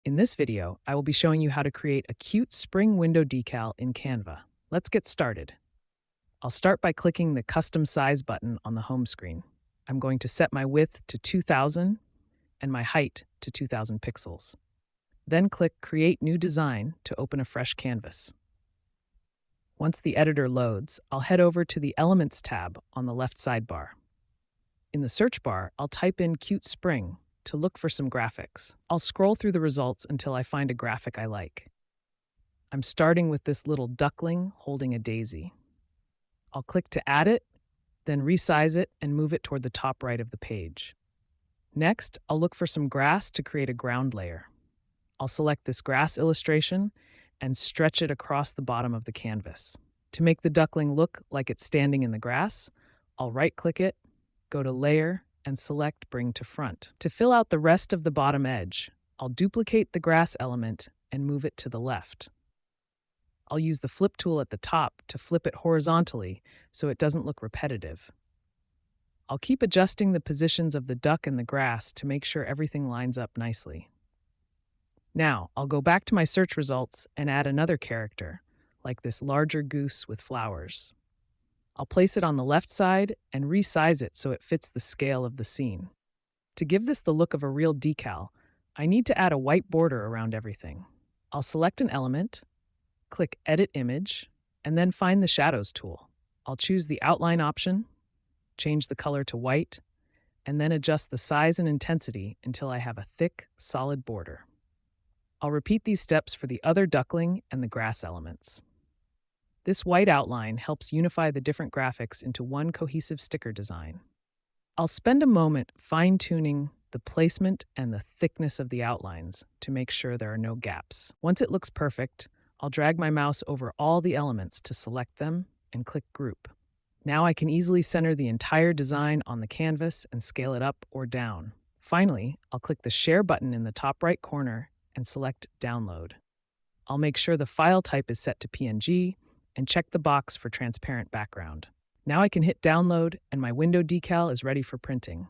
In this video, I will be showing you how to create a cute spring window decal in Canva. Let's get started. I'll start by clicking the Custom Size button on the home screen. I'm going to set my width to 2000 and my height to 2000 pixels. Then click Create New Design to open a fresh canvas. Once the editor loads, I'll head over to the Elements tab on the left sidebar. In the search bar, I'll type in Cute Spring to look for some graphics. I'll scroll through the results until I find a graphic I like. I'm starting with this little duckling holding a daisy. I'll click to add it, then resize it and move it toward the top right of the page. Next, I'll look for some grass to create a ground layer. I'll select this grass illustration and stretch it across the bottom of the canvas. To make the duckling look like it's standing in the grass, I'll right-click it, go to Layer, and select Bring to Front. To fill out the rest of the bottom edge, I'll duplicate the grass element and move it to the left. I'll use the flip tool at the top to flip it horizontally so it doesn't look repetitive. I'll keep adjusting the positions of the duck and the grass to make sure everything lines up nicely. Now, I'll go back to my search results and add another character, like this larger goose with flowers. I'll place it on the left side and resize it so it fits the scale of the scene. To give this the look of a real decal, I need to add a white border around everything. I'll select an element, click Edit Image, and then find the Shadows tool. I'll choose the Outline option, change the color to white, and then adjust the size and intensity until I have a thick, solid border. I'll repeat these steps for the other duckling and the grass elements. This white outline helps unify the different graphics into one cohesive sticker design. I'll spend a moment fine-tuning the placement and the thickness of the outlines to make sure there are no gaps. Once it looks perfect, I'll drag my mouse over all the elements to select them and click Group. Now I can easily center the entire design on the canvas and scale it up or down. Finally, I'll click the Share button in the top right corner and select Download. I'll make sure the file type is set to PNG and check the box for transparent background. Now I can hit Download and my window decal is ready for printing.